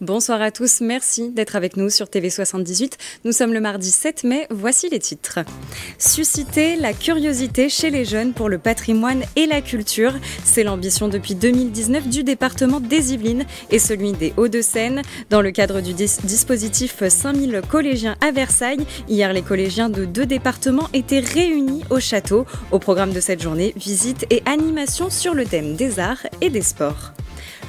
Bonsoir à tous, merci d'être avec nous sur TV78. Nous sommes le mardi 7 mai, voici les titres. Susciter la curiosité chez les jeunes pour le patrimoine et la culture, c'est l'ambition depuis 2019 du département des Yvelines et celui des Hauts-de-Seine. Dans le cadre du dispositif 5000 collégiens à Versailles, hier les collégiens de 2 départements étaient réunis au château. Au programme de cette journée, visites et animations sur le thème des arts et des sports.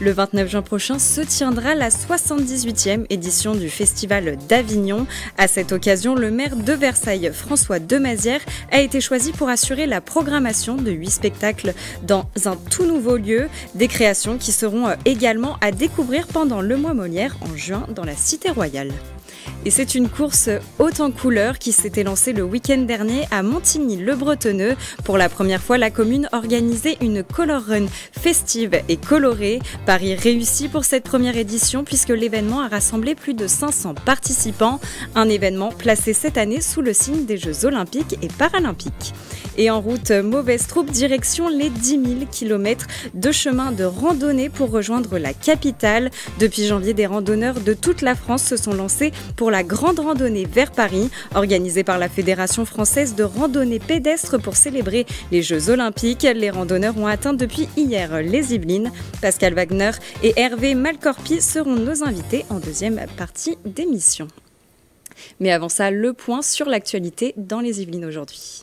Le 29 juin prochain se tiendra la 78e édition du Festival d'Avignon. À cette occasion, le maire de Versailles, François Demazière, a été choisi pour assurer la programmation de 8 spectacles dans un tout nouveau lieu. Des créations qui seront également à découvrir pendant le mois Molière en juin dans la Cité Royale. Et c'est une course haute en couleurs qui s'était lancée le week-end dernier à Montigny-le-Bretonneux. Pour la première fois, la commune organisait une color run festive et colorée. Pari réussi pour cette première édition puisque l'événement a rassemblé plus de 500 participants. Un événement placé cette année sous le signe des Jeux Olympiques et Paralympiques. Et en route, mauvaise troupe, direction les 10 000 km de chemin de randonnée pour rejoindre la capitale. Depuis janvier, des randonneurs de toute la France se sont lancés pour la grande randonnée vers Paris, organisée par la Fédération française de randonnée pédestre pour célébrer les Jeux Olympiques. Les randonneurs ont atteint depuis hier les Yvelines. Pascal Wagner et Hervé Malcorpi seront nos invités en deuxième partie d'émission. Mais avant ça, le point sur l'actualité dans les Yvelines aujourd'hui.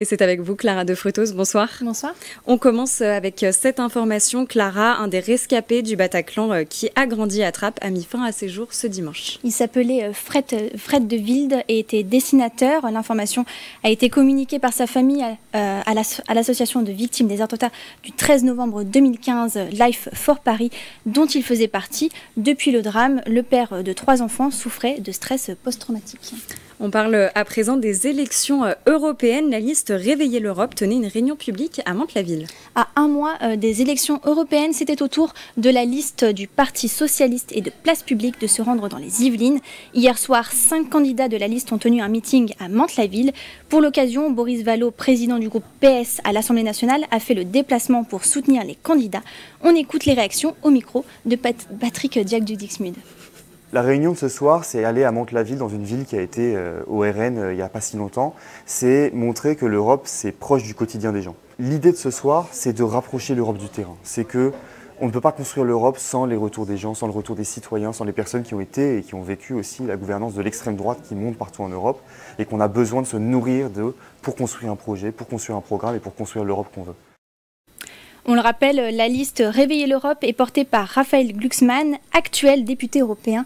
Et c'est avec vous, Clara de Frutos. Bonsoir. Bonsoir. On commence avec cette information. Clara, un des rescapés du Bataclan qui a grandi à Trappes, a mis fin à ses jours ce dimanche. Il s'appelait Fred de Wilde et était dessinateur. L'information a été communiquée par sa famille à l'association de victimes des attentats du 13 novembre 2015, Life for Paris, dont il faisait partie. Depuis le drame, le père de 3 enfants souffrait de stress post-traumatique. On parle à présent des élections européennes. La liste Réveiller l'Europe tenait une réunion publique à Mantes-la-Ville. À un mois des élections européennes, c'était au tour de la liste du Parti socialiste et de Place publique de se rendre dans les Yvelines. Hier soir, 5 candidats de la liste ont tenu un meeting à Mantes-la-Ville. Pour l'occasion, Boris Vallaud, président du groupe PS à l'Assemblée nationale, a fait le déplacement pour soutenir les candidats. On écoute les réactions au micro de Patrick Diac-Dixmude. La réunion de ce soir, c'est aller à Mantes-la-Ville, dans une ville qui a été au RN il n'y a pas si longtemps. C'est montrer que l'Europe, c'est proche du quotidien des gens. L'idée de ce soir, c'est de rapprocher l'Europe du terrain. C'est que on ne peut pas construire l'Europe sans les retours des gens, sans le retour des citoyens, sans les personnes qui ont été et qui ont vécu aussi la gouvernance de l'extrême droite qui monte partout en Europe et qu'on a besoin de se nourrir pour construire un projet, pour construire un programme et pour construire l'Europe qu'on veut. On le rappelle, la liste Réveiller l'Europe est portée par Raphaël Glucksmann, actuel député européen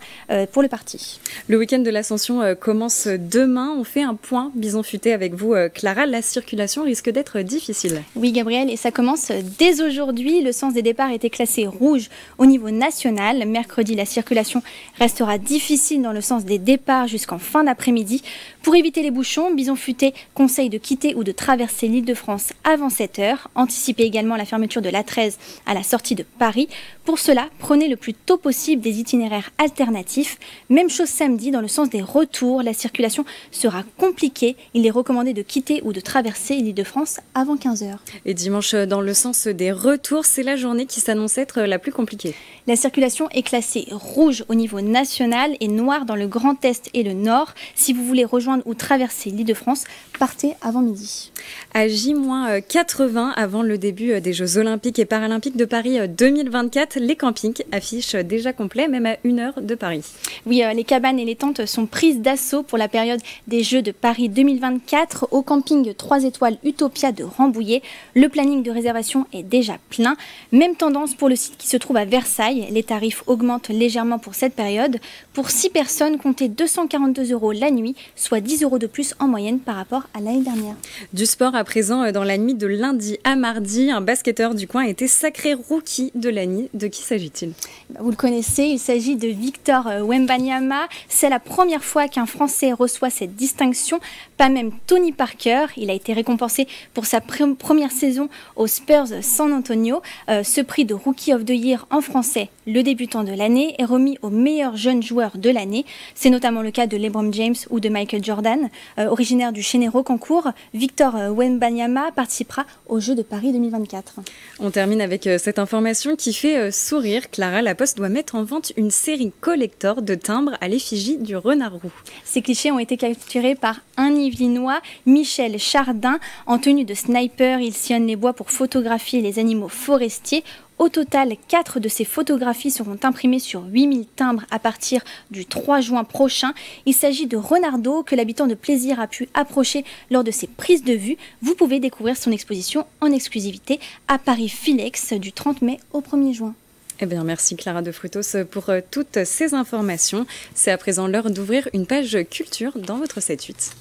pour le parti. Le week-end de l'Ascension commence demain. On fait un point bison futé avec vous, Clara. La circulation risque d'être difficile. Oui, Gabriel, et ça commence dès aujourd'hui. Le sens des départs était classé rouge au niveau national. Mercredi, la circulation restera difficile dans le sens des départs jusqu'en fin d'après-midi. Pour éviter les bouchons, Bison Futé conseille de quitter ou de traverser l'Île-de-France avant 7 heures. Anticipez également la fermeture de l'A13 à la sortie de Paris. Pour cela, prenez le plus tôt possible des itinéraires alternatifs. Même chose samedi, dans le sens des retours, la circulation sera compliquée. Il est recommandé de quitter ou de traverser l'Île-de-France avant 15 heures. Et dimanche, dans le sens des retours, c'est la journée qui s'annonce être la plus compliquée. La circulation est classée rouge au niveau national et noire dans le Grand Est et le Nord. Si vous voulez rejoindre ou traverser l'Île-de-France, partez avant midi. À J-80, avant le début des Jeux Olympiques et Paralympiques de Paris 2024, les campings affichent déjà complets, même à 1 heure de Paris. Oui, les cabanes et les tentes sont prises d'assaut pour la période des Jeux de Paris 2024 au camping 3 étoiles Utopia de Rambouillet. Le planning de réservation est déjà plein. Même tendance pour le site qui se trouve à Versailles. Les tarifs augmentent légèrement pour cette période. Pour 6 personnes, comptez 242 € la nuit, soit 10 € de plus en moyenne par rapport à l'année dernière. Du sport à présent, dans la nuit de lundi à mardi, un basketteur du coin a été sacré rookie de l'année. De qui s'agit-il ? Vous le connaissez, il s'agit de Victor Wembanyama. C'est la première fois qu'un Français reçoit cette distinction, pas même Tony Parker. Il a été récompensé pour sa première saison aux Spurs San Antonio. Ce prix de Rookie of the Year en français, le débutant de l'année, est remis au meilleur jeune joueur de l'année. C'est notamment le cas de LeBron James ou de Michael Jordan. Originaire du Chénet-Rocancourt, Victor Wembanyama participera aux Jeux de Paris 2024. On termine avec cette information qui fait sourire. Clara, la Poste doit mettre en vente une série collector de timbres à l'effigie du renard roux. Ces clichés ont été capturés par un Yvelinois, Michel Chardin. En tenue de sniper, il sillonne les bois pour photographier les animaux forestiers. Au total, 4 de ces photographies seront imprimées sur 8000 timbres à partir du 3 juin prochain. Il s'agit de Renardo que l'habitant de Plaisir a pu approcher lors de ses prises de vue. Vous pouvez découvrir son exposition en exclusivité à Paris Philex du 30 mai au 1er juin. Eh bien, merci Clara de Frutos pour toutes ces informations. C'est à présent l'heure d'ouvrir une page culture dans votre 7-8.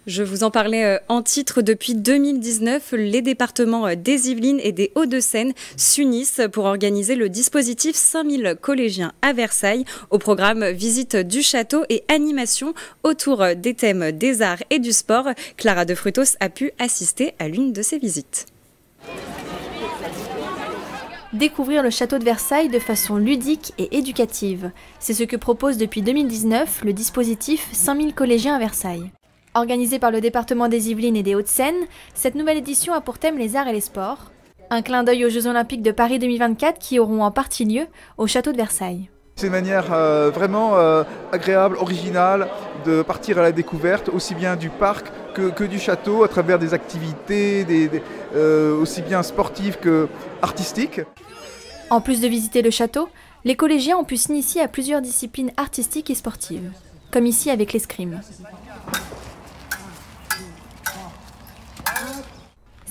Je vous en parlais en titre. Depuis 2019, les départements des Yvelines et des Hauts-de-Seine s'unissent pour organiser le dispositif 5000 collégiens à Versailles. Au programme, visite du château et animation autour des thèmes des arts et du sport. Clara de Frutos a pu assister à l'une de ces visites. Découvrir le château de Versailles de façon ludique et éducative. C'est ce que propose depuis 2019 le dispositif 5000 collégiens à Versailles. Organisée par le département des Yvelines et des Hauts-de-Seine, cette nouvelle édition a pour thème les arts et les sports. Un clin d'œil aux Jeux Olympiques de Paris 2024 qui auront en partie lieu au château de Versailles. C'est une manière vraiment agréable, originale de partir à la découverte aussi bien du parc que du château à travers des activités aussi bien sportives que artistiques. En plus de visiter le château, les collégiens ont pu s'initier à plusieurs disciplines artistiques et sportives, comme ici avec l'escrime.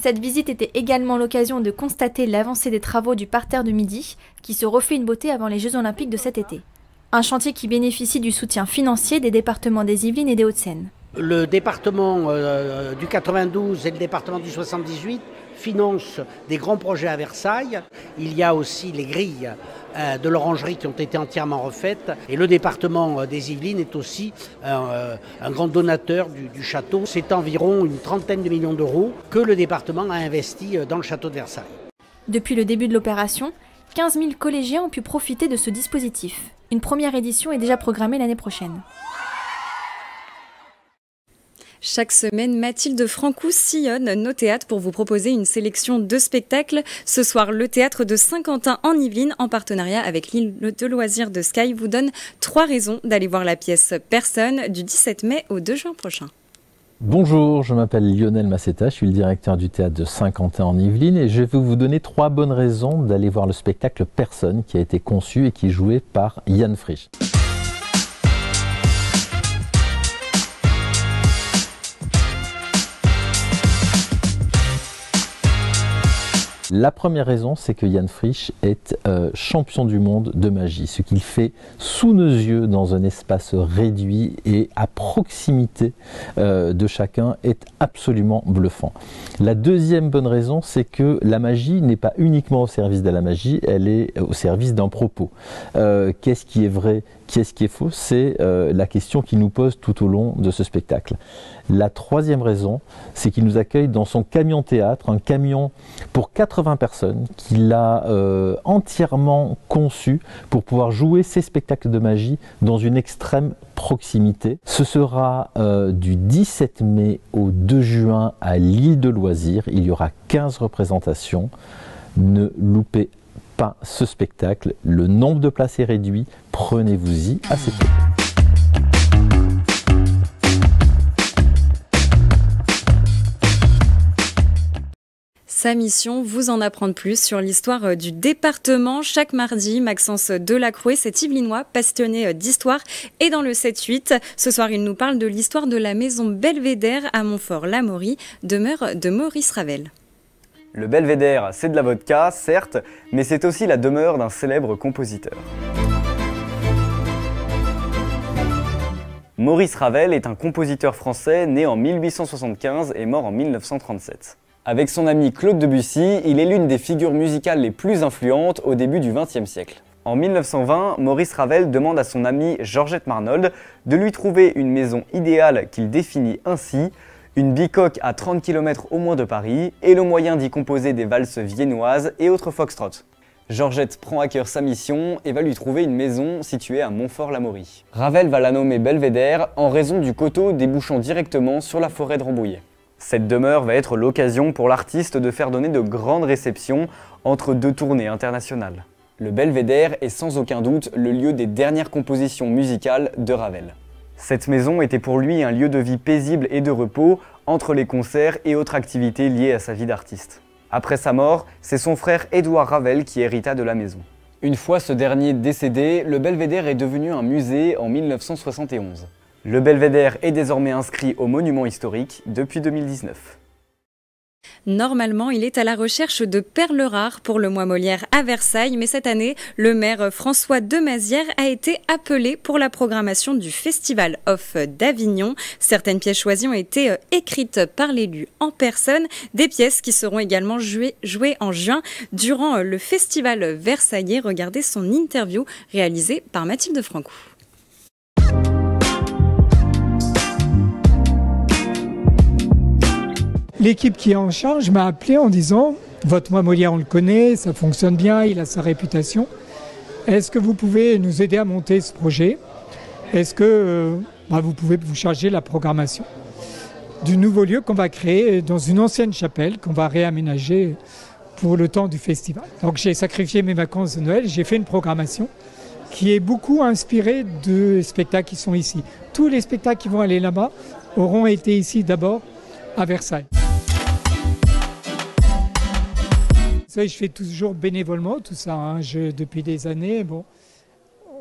Cette visite était également l'occasion de constater l'avancée des travaux du parterre de Midi, qui se refait une beauté avant les Jeux Olympiques de cet été. Un chantier qui bénéficie du soutien financier des départements des Yvelines et des Hauts-de-Seine. Le département du 92 et le département du 78 financent des grands projets à Versailles. Il y a aussi les grilles de l'orangerie qui ont été entièrement refaites. Et le département des Yvelines est aussi un grand donateur du château. C'est environ une trentaine de millions d'euros que le département a investi dans le château de Versailles. Depuis le début de l'opération, 15 000 collégiens ont pu profiter de ce dispositif. Une première édition est déjà programmée l'année prochaine. Chaque semaine, Mathilde Francou sillonne nos théâtres pour vous proposer une sélection de spectacles. Ce soir, le théâtre de Saint-Quentin en Yvelines, en partenariat avec l'île de loisirs de Sky, vous donne 3 raisons d'aller voir la pièce Personne du 17 mai au 2 juin prochain. Bonjour, je m'appelle Lionel Massetta, je suis le directeur du théâtre de Saint-Quentin en Yvelines et je vais vous donner 3 bonnes raisons d'aller voir le spectacle Personne qui a été conçu et qui est joué par Yann Frisch. La première raison, c'est que Yann Frisch est champion du monde de magie. Ce qu'il fait sous nos yeux dans un espace réduit et à proximité de chacun est absolument bluffant. La deuxième bonne raison, c'est que la magie n'est pas uniquement au service de la magie, elle est au service d'un propos. Qu'est-ce qui est vrai ? Qu'est-ce qui est faux? C'est la question qu'il nous pose tout au long de ce spectacle. La troisième raison, c'est qu'il nous accueille dans son camion théâtre, un camion pour 80 personnes qu'il a entièrement conçu pour pouvoir jouer ses spectacles de magie dans une extrême proximité. Ce sera du 17 mai au 2 juin à l'île de loisirs. Il y aura 15 représentations. Ne loupez pas ce spectacle. Le nombre de places est réduit. Prenez-vous-y assez peu. Sa mission, vous en apprendre plus sur l'histoire du département. Chaque mardi, Maxence Delacroix, cet Yvelinois passionné d'histoire, est dans le 7-8. Ce soir, il nous parle de l'histoire de la maison Belvédère à Montfort-l'Amaury, demeure de Maurice Ravel. Le Belvédère, c'est de la vodka, certes, mais c'est aussi la demeure d'un célèbre compositeur. Maurice Ravel est un compositeur français né en 1875 et mort en 1937. Avec son ami Claude Debussy, il est l'une des figures musicales les plus influentes au début du XXe siècle. En 1920, Maurice Ravel demande à son amie Georgette Marnold de lui trouver une maison idéale qu'il définit ainsi: une bicoque à 30 km au moins de Paris et le moyen d'y composer des valses viennoises et autres foxtrots. Georgette prend à cœur sa mission et va lui trouver une maison située à Montfort-l'Amaury. Ravel va la nommer Belvédère en raison du coteau débouchant directement sur la forêt de Rambouillet. Cette demeure va être l'occasion pour l'artiste de faire donner de grandes réceptions entre deux tournées internationales. Le Belvédère est sans aucun doute le lieu des dernières compositions musicales de Ravel. Cette maison était pour lui un lieu de vie paisible et de repos entre les concerts et autres activités liées à sa vie d'artiste. Après sa mort, c'est son frère Édouard Ravel qui hérita de la maison. Une fois ce dernier décédé, le Belvédère est devenu un musée en 1971. Le Belvédère est désormais inscrit au monument historique depuis 2019. Normalement, il est à la recherche de perles rares pour le mois Molière à Versailles, mais cette année, le maire François Demazière a été appelé pour la programmation du Festival Off d'Avignon. Certaines pièces choisies ont été écrites par l'élu en personne, des pièces qui seront également jouées en juin durant le Festival versaillais. Regardez son interview réalisée par Mathilde Francou. L'équipe qui est en charge m'a appelé en disant « Votre mois Molière, on le connaît, ça fonctionne bien, il a sa réputation. Est-ce que vous pouvez nous aider à monter ce projet? Est-ce que vous pouvez vous charger de la programmation du nouveau lieu qu'on va créer dans une ancienne chapelle qu'on va réaménager pour le temps du festival ?» Donc j'ai sacrifié mes vacances de Noël, j'ai fait une programmation qui est beaucoup inspirée de spectacles qui sont ici. Tous les spectacles qui vont aller là-bas auront été ici d'abord à Versailles. Ça, je fais toujours bénévolement tout ça, hein. Depuis des années. Bon,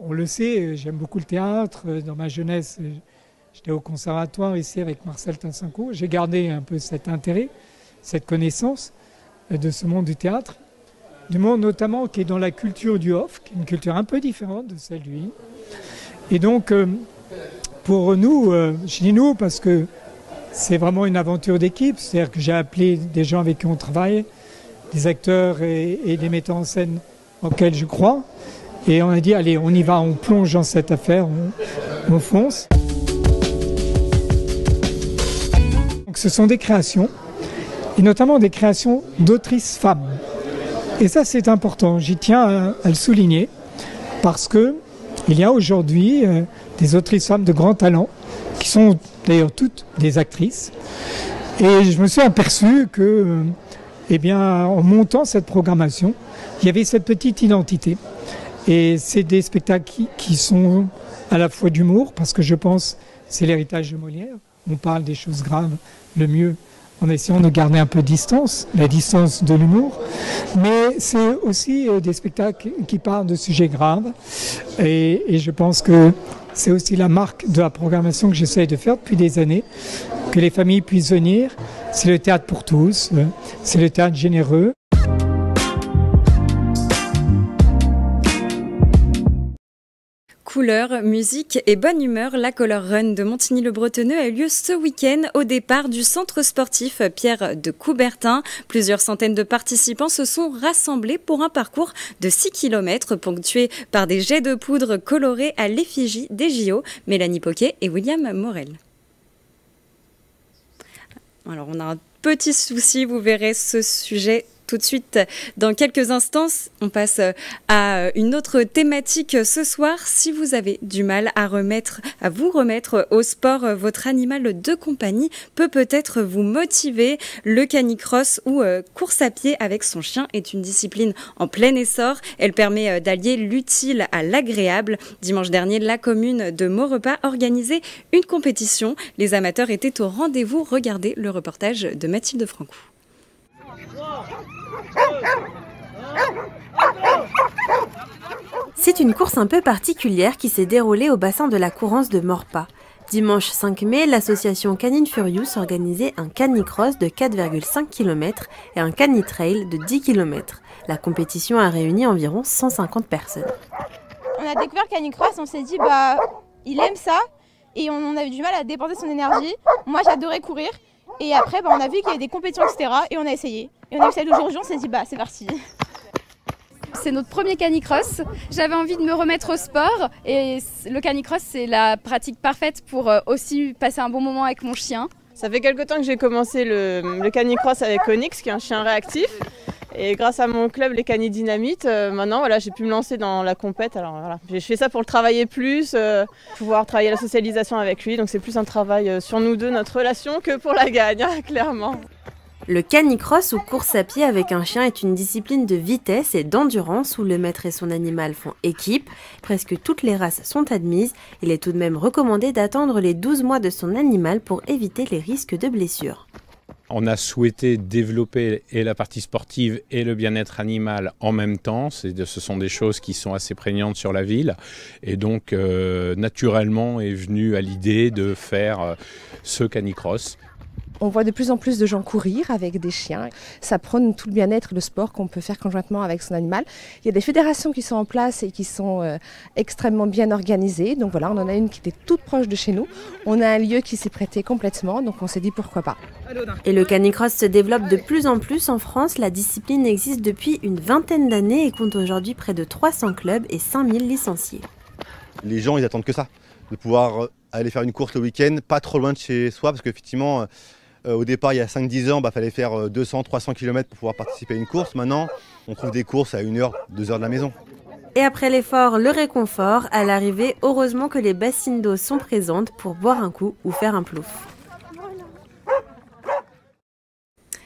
on le sait, j'aime beaucoup le théâtre. Dans ma jeunesse, j'étais au conservatoire ici avec Marcel Tassincourt. J'ai gardé un peu cet intérêt, cette connaissance de ce monde du théâtre, du monde notamment qui est dans la culture du off, qui est une culture un peu différente de celle du in. Et donc, pour nous, je dis nous parce que c'est vraiment une aventure d'équipe, c'est-à-dire que j'ai appelé des gens avec qui on travaille, des acteurs et des metteurs en scène auxquels je crois. Et on a dit, allez, on y va, on plonge dans cette affaire, on fonce. Donc, ce sont des créations, et notamment des créations d'autrices femmes. Et ça, c'est important, j'y tiens à le souligner, parce qu'il y a aujourd'hui des autrices femmes de grand talent, qui sont d'ailleurs toutes des actrices. Et je me suis aperçu que, en montant cette programmation, il y avait cette petite identité. Et c'est des spectacles qui sont à la fois d'humour, parce que je pense que c'est l'héritage de Molière. On parle des choses graves le mieux en essayant de garder un peu de distance, la distance de l'humour. Mais c'est aussi des spectacles qui parlent de sujets graves. Et je pense que c'est aussi la marque de la programmation que j'essaie de faire depuis des années, que les familles puissent venir. C'est le théâtre pour tous, c'est le théâtre généreux. Couleurs, musique et bonne humeur, la Color Run de Montigny-le-Bretonneux a eu lieu ce week-end au départ du centre sportif Pierre de Coubertin. Plusieurs centaines de participants se sont rassemblés pour un parcours de 6 km ponctué par des jets de poudre colorés à l'effigie des JO. Mélanie Poquet et William Morel. Alors on a un petit souci, vous verrez ce sujet tout de suite. Dans quelques instants, on passe à une autre thématique ce soir. Si vous avez du mal à vous remettre au sport, votre animal de compagnie peut peut-être vous motiver. Le canicross ou course à pied avec son chien est une discipline en plein essor. Elle permet d'allier l'utile à l'agréable. Dimanche dernier, la commune de Maurepas organisait une compétition. Les amateurs étaient au rendez-vous. Regardez le reportage de Mathilde Francou. C'est une course un peu particulière qui s'est déroulée au bassin de la Courance de Maurepas. Dimanche 5 mai, l'association Canine Furious organisait un canicross de 4,5 km et un canitrail de 10 km. La compétition a réuni environ 150 personnes. On a découvert canicross, on s'est dit il aime ça et on avait du mal à dépenser son énergie. Moi j'adorais courir et après on a vu qu'il y avait des compétitions etc. et on a essayé. Et on a essayé aujourd'hui, on s'est dit c'est parti. C'est notre premier canicross. J'avais envie de me remettre au sport et le canicross c'est la pratique parfaite pour aussi passer un bon moment avec mon chien. Ça fait quelque temps que j'ai commencé le canicross avec Onyx qui est un chien réactif Et grâce à mon club, les Canis Dynamite, maintenant voilà, j'ai pu me lancer dans la compète. Alors voilà, j'ai fait ça pour le travailler plus, pouvoir travailler la socialisation avec lui. Donc c'est plus un travail sur nous deux, notre relation, que pour la gagne, hein, clairement. Le canicross ou course à pied avec un chien est une discipline de vitesse et d'endurance où le maître et son animal font équipe. Presque toutes les races sont admises. Il est tout de même recommandé d'attendre les 12 mois de son animal pour éviter les risques de blessures. On a souhaité développer et la partie sportive et le bien-être animal en même temps. Ce sont des choses qui sont assez prégnantes sur la ville. Et donc, naturellement, est venue à l'idée de faire ce canicross. On voit de plus en plus de gens courir avec des chiens. Ça prône tout le bien-être, le sport qu'on peut faire conjointement avec son animal. Il y a des fédérations qui sont en place et qui sont extrêmement bien organisées. Donc voilà, on en a une qui était toute proche de chez nous. On a un lieu qui s'est prêté complètement, donc on s'est dit pourquoi pas. Et le canicross se développe de plus en plus en France. La discipline existe depuis une vingtaine d'années et compte aujourd'hui près de 300 clubs et 5000 licenciés. Les gens, ils attendent que ça, de pouvoir aller faire une course le week-end, pas trop loin de chez soi, parce qu'effectivement, au départ, il y a 5-10 ans, il fallait faire 200-300 km pour pouvoir participer à une course. Maintenant, on trouve des courses à 1 heure, 2 heures de la maison. Et après l'effort, le réconfort. À l'arrivée, heureusement que les bassines d'eau sont présentes pour boire un coup ou faire un plouf.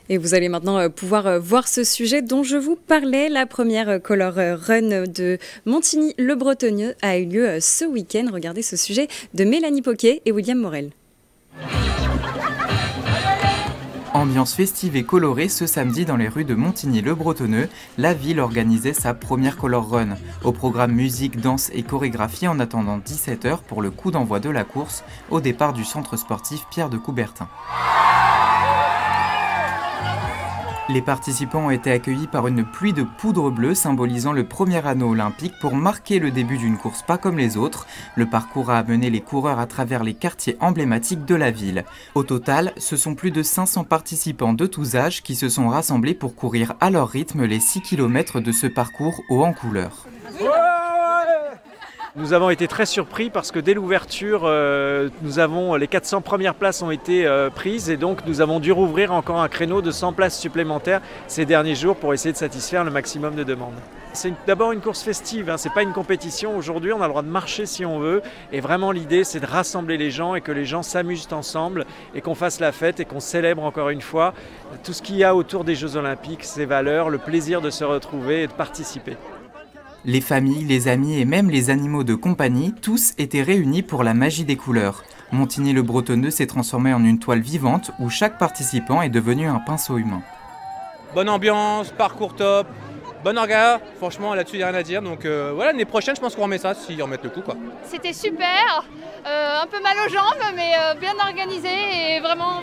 Et vous allez maintenant pouvoir voir ce sujet dont je vous parlais. La première Color Run de Montigny-le-Bretonneux a eu lieu ce week-end. Regardez ce sujet de Mélanie Poquet et William Morel. Ambiance festive et colorée ce samedi dans les rues de Montigny-le-Bretonneux, la ville organisait sa première Color Run. Au programme musique, danse et chorégraphie en attendant 17h pour le coup d'envoi de la course au départ du centre sportif Pierre de Coubertin. Les participants ont été accueillis par une pluie de poudre bleue symbolisant le premier anneau olympique pour marquer le début d'une course pas comme les autres. Le parcours a amené les coureurs à travers les quartiers emblématiques de la ville. Au total, ce sont plus de 500 participants de tous âges qui se sont rassemblés pour courir à leur rythme les 6 km de ce parcours haut en couleur. Nous avons été très surpris parce que dès l'ouverture, les 400 premières places ont été prises et donc nous avons dû rouvrir encore un créneau de 100 places supplémentaires ces derniers jours pour essayer de satisfaire le maximum de demandes. C'est d'abord une course festive, hein, c'est pas une compétition. Aujourd'hui, on a le droit de marcher si on veut et vraiment l'idée c'est de rassembler les gens et que les gens s'amusent ensemble et qu'on fasse la fête et qu'on célèbre encore une fois tout ce qu'il y a autour des Jeux Olympiques, ces valeurs, le plaisir de se retrouver et de participer. Les familles, les amis et même les animaux de compagnie, tous étaient réunis pour la magie des couleurs. Montigny-le-Bretonneux s'est transformé en une toile vivante où chaque participant est devenu un pinceau humain. Bonne ambiance, parcours top, bon orga, franchement là-dessus il n'y a rien à dire. Donc voilà, l'année prochaine je pense qu'on remet ça, s'ils remettent le coup quoi. C'était super, un peu mal aux jambes mais bien organisé et vraiment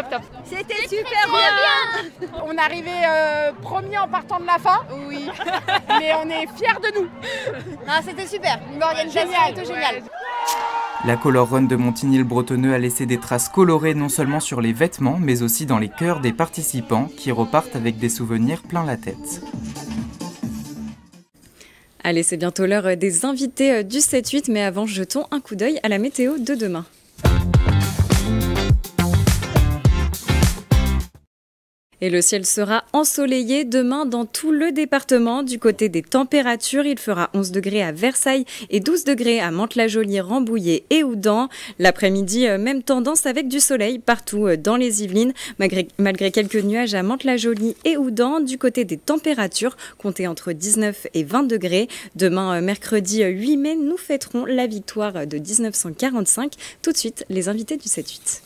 top. C'était super bien. On est arrivé premier en partant de la fin. Oui. Mais on est fiers de nous. Ah, c'était super, une organisation géniale. La Color Run de Montigny-le-Bretonneux a laissé des traces colorées non seulement sur les vêtements mais aussi dans les cœurs des participants qui repartent avec des souvenirs plein la tête. Allez, c'est bientôt l'heure des invités du 7-8, mais avant, jetons un coup d'œil à la météo de demain. Et le ciel sera ensoleillé demain dans tout le département. Du côté des températures, il fera 11 degrés à Versailles et 12 degrés à Mantes-la-Jolie, Rambouillet et Houdan. L'après-midi, même tendance avec du soleil partout dans les Yvelines. Malgré quelques nuages à Mantes-la-Jolie et Houdan, du côté des températures, comptez entre 19 et 20 degrés. Demain, mercredi 8 mai, nous fêterons la victoire de 1945. Tout de suite, les invités du 7-8.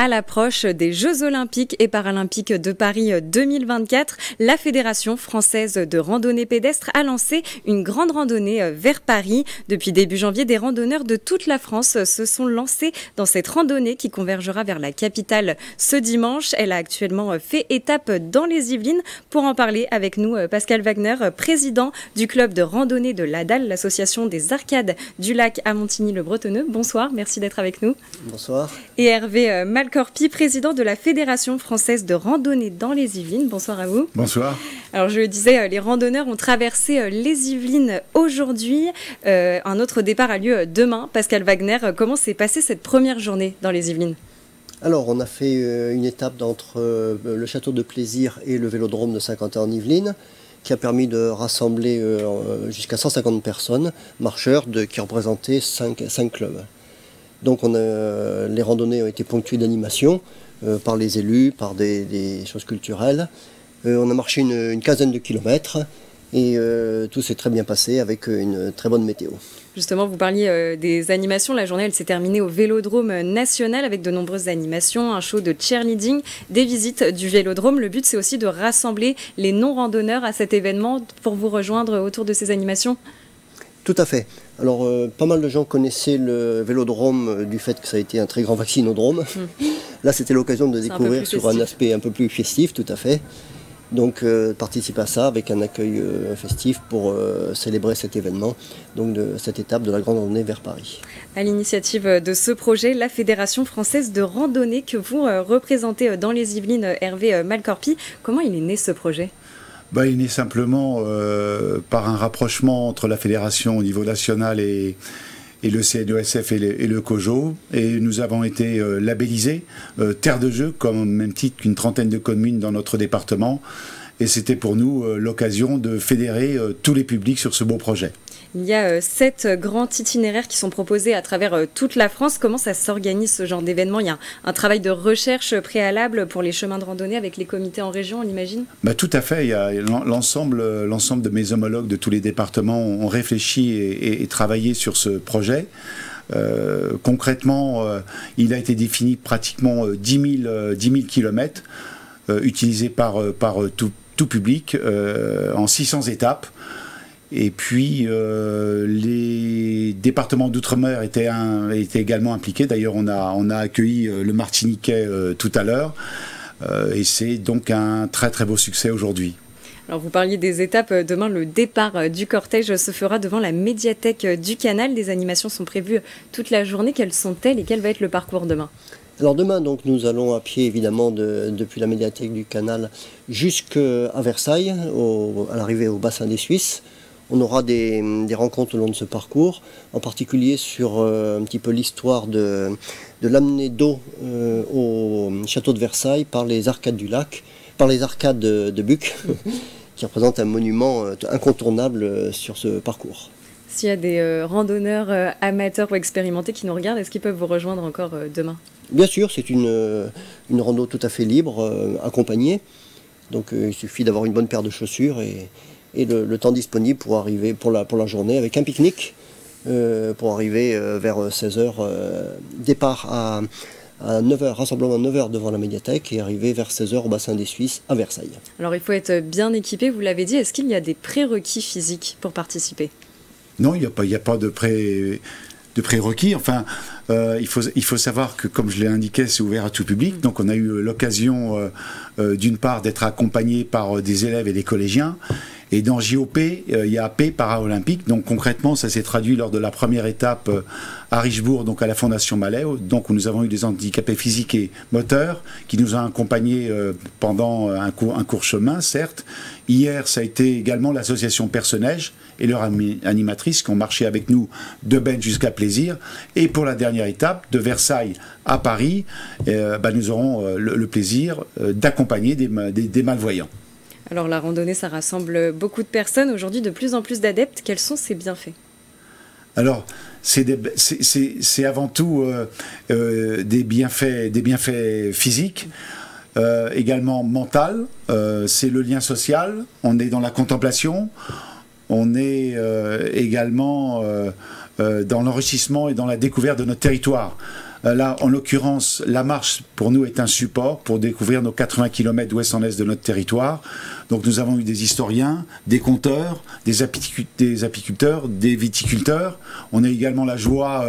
À l'approche des Jeux Olympiques et Paralympiques de Paris 2024, la Fédération française de randonnée pédestre a lancé une grande randonnée vers Paris. Depuis début janvier, des randonneurs de toute la France se sont lancés dans cette randonnée qui convergera vers la capitale ce dimanche. Elle a actuellement fait étape dans les Yvelines. Pour en parler avec nous, Pascal Wagner, président du club de randonnée de l'ADAL, l'association des arcades du lac à Montigny-le-Bretonneux. Bonsoir, merci d'être avec nous. Bonsoir. Et Hervé Malcour, Malcorpi, président de la Fédération française de randonnée dans les Yvelines. Bonsoir à vous. Bonsoir. Alors je le disais, les randonneurs ont traversé les Yvelines aujourd'hui. Un autre départ a lieu demain. Pascal Wagner, comment s'est passée cette première journée dans les Yvelines ? Alors on a fait une étape entre le château de Plaisir et le vélodrome de Saint-Quentin-en-Yvelines, qui a permis de rassembler jusqu'à 150 personnes, marcheurs, qui représentaient 5 clubs. Donc les randonnées ont été ponctuées d'animations par les élus, par des choses culturelles. On a marché une quinzaine de kilomètres et tout s'est très bien passé avec une très bonne météo. Justement, vous parliez des animations. La journée, elle s'est terminée au Vélodrome national avec de nombreuses animations, un show de cheerleading, des visites du Vélodrome. Le but, c'est aussi de rassembler les non-randonneurs à cet événement pour vous rejoindre autour de ces animations. Tout à fait. Alors, pas mal de gens connaissaient le Vélodrome du fait que ça a été un très grand vaccinodrome. Là, c'était l'occasion de découvrir sur un aspect un peu plus festif, tout à fait. Donc participer à ça avec un accueil festif pour célébrer cet événement, donc de cette étape de la grande randonnée vers Paris. À l'initiative de ce projet, la Fédération française de randonnée que vous représentez dans les Yvelines, Hervé Malcorpi, comment il est né ce projet ? Il est né simplement par un rapprochement entre la fédération au niveau national et le CNESF et le COJO, et nous avons été labellisés Terre de Jeux, comme au même titre qu'une trentaine de communes dans notre département, et c'était pour nous l'occasion de fédérer tous les publics sur ce beau projet. Il y a 7 grands itinéraires qui sont proposés à travers toute la France. Comment ça s'organise ce genre d'événement ? Il y a un travail de recherche préalable pour les chemins de randonnée avec les comités en région, on imagine ? Tout à fait. Il y a l'ensemble de mes homologues de tous les départements ont réfléchi et travaillé sur ce projet. Concrètement, il a été défini pratiquement 10 000 kilomètres utilisés par tout public en 600 étapes. Et puis les départements d'outre-mer étaient également impliqués. D'ailleurs, on a accueilli le Martiniquais tout à l'heure. Et c'est donc un très très beau succès aujourd'hui. Alors vous parliez des étapes. Demain, le départ du cortège se fera devant la médiathèque du Canal. Des animations sont prévues toute la journée. Quelles sont-elles et quel va être le parcours demain ? Alors demain, donc, nous allons à pied évidemment depuis la médiathèque du Canal jusqu'à Versailles, à l'arrivée au bassin des Suisses. On aura des rencontres au long de ce parcours, en particulier sur un petit peu l'histoire de l'amener d'eau au château de Versailles par les arcades du lac, par les arcades de Buc, qui représentent un monument incontournable sur ce parcours. S'il y a des randonneurs amateurs ou expérimentés qui nous regardent, est-ce qu'ils peuvent vous rejoindre encore demain ? Bien sûr, c'est une rando tout à fait libre, accompagnée. Donc il suffit d'avoir une bonne paire de chaussures et le temps disponible pour arriver pour la journée avec un pique-nique pour arriver vers 16h, départ à 9h, rassemblement à 9h devant la médiathèque et arriver vers 16h au bassin des Suisses à Versailles. Alors il faut être bien équipé, vous l'avez dit, est-ce qu'il y a des prérequis physiques pour participer ? Non, il n'y a pas de prérequis. Enfin, il faut savoir que, comme je l'ai indiqué, c'est ouvert à tout public. Donc on a eu l'occasion d'une part d'être accompagné par des élèves et des collégiens. Et dans JOP, il y a P paralympique. Donc concrètement, ça s'est traduit lors de la première étape à Richebourg, donc à la Fondation Malais, donc où nous avons eu des handicapés physiques et moteurs qui nous ont accompagnés pendant un court chemin, certes. Hier, ça a été également l'association Perce-Neige et leur animatrice qui ont marché avec nous de Benne jusqu'à Plaisir. Et pour la dernière étape, de Versailles à Paris, nous aurons le plaisir d'accompagner des malvoyants. Alors la randonnée, ça rassemble beaucoup de personnes. Aujourd'hui, de plus en plus d'adeptes. Quels sont ces bienfaits ? Alors, c'est avant tout des bienfaits physiques, également mental. C'est le lien social. On est dans la contemplation. On est également dans l'enrichissement et dans la découverte de notre territoire. Là, en l'occurrence, la marche, pour nous, est un support pour découvrir nos 80 km d'ouest en est de notre territoire. Donc nous avons eu des historiens, des conteurs, des apiculteurs, des viticulteurs. On a également la joie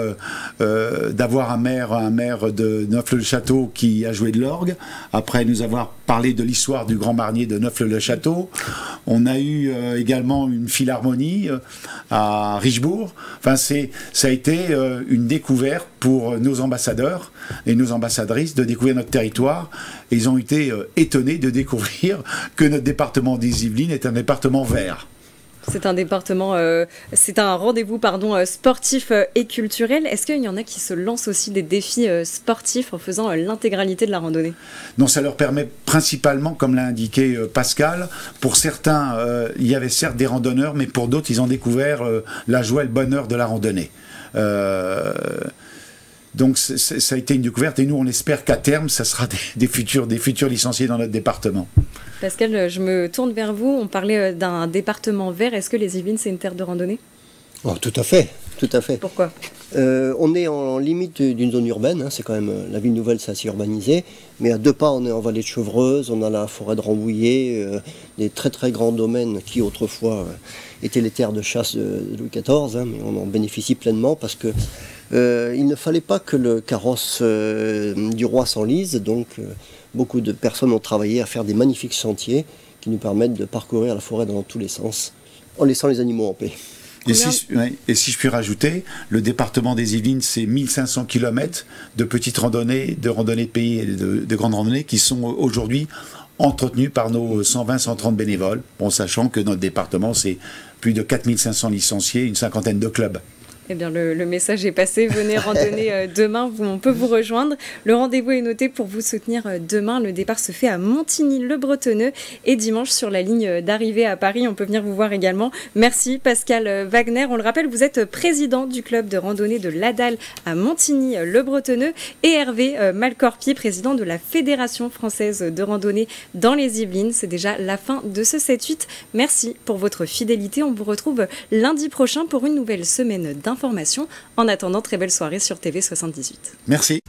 d'avoir un maire de Neauphle-le-Château qui a joué de l'orgue, après nous avoir parlé de l'histoire du Grand Marnier de Neauphle-le-Château. On a eu également une philharmonie à Richebourg. Enfin, ça a été une découverte pour nos ambassadeurs et nos ambassadrices de découvrir notre territoire. Et ils ont été étonnés de découvrir que notre département des Yvelines est un département vert. C'est un département, c'est un rendez-vous sportif et culturel. Est-ce qu'il y en a qui se lancent aussi des défis sportifs en faisant l'intégralité de la randonnée? Non, ça leur permet principalement, comme l'a indiqué Pascal, pour certains, il y avait certes des randonneurs, mais pour d'autres, ils ont découvert la joie et le bonheur de la randonnée. Donc ça a été une découverte et nous on espère qu'à terme ça sera des futurs licenciés dans notre département. Pascal, je me tourne vers vous, on parlait d'un département vert, est-ce que les Yvelines c'est une terre de randonnée? Oh, tout à fait. Pourquoi? On est en limite d'une zone urbaine, c'est quand même, la ville nouvelle c'est assez urbanisé, mais à 2 pas on est en vallée de Chevreuse, on a la forêt de Rambouillet, des très très grands domaines qui autrefois étaient les terres de chasse de Louis XIV, mais on en bénéficie pleinement parce que il ne fallait pas que le carrosse du roi s'enlise, donc beaucoup de personnes ont travaillé à faire des magnifiques sentiers qui nous permettent de parcourir la forêt dans tous les sens, en laissant les animaux en paix. Et si je puis rajouter, le département des Yvelines, c'est 1500 km de petites randonnées, de randonnées de pays et de grandes randonnées qui sont aujourd'hui entretenues par nos 120-130 bénévoles, en sachant que notre département, c'est plus de 4500 licenciés, une cinquantaine de clubs. Eh bien, le message est passé. Venez randonner demain. On peut vous rejoindre. Le rendez-vous est noté pour vous soutenir demain. Le départ se fait à Montigny-le-Bretonneux et dimanche sur la ligne d'arrivée à Paris. On peut venir vous voir également. Merci Pascal Wagner. On le rappelle, vous êtes président du club de randonnée de l'Adal à Montigny-le-Bretonneux et Hervé Malcorpier, président de la Fédération française de randonnée dans les Yvelines. C'est déjà la fin de ce 7-8. Merci pour votre fidélité. On vous retrouve lundi prochain pour une nouvelle semaine d'informations. En attendant, très belle soirée sur TV78. Merci.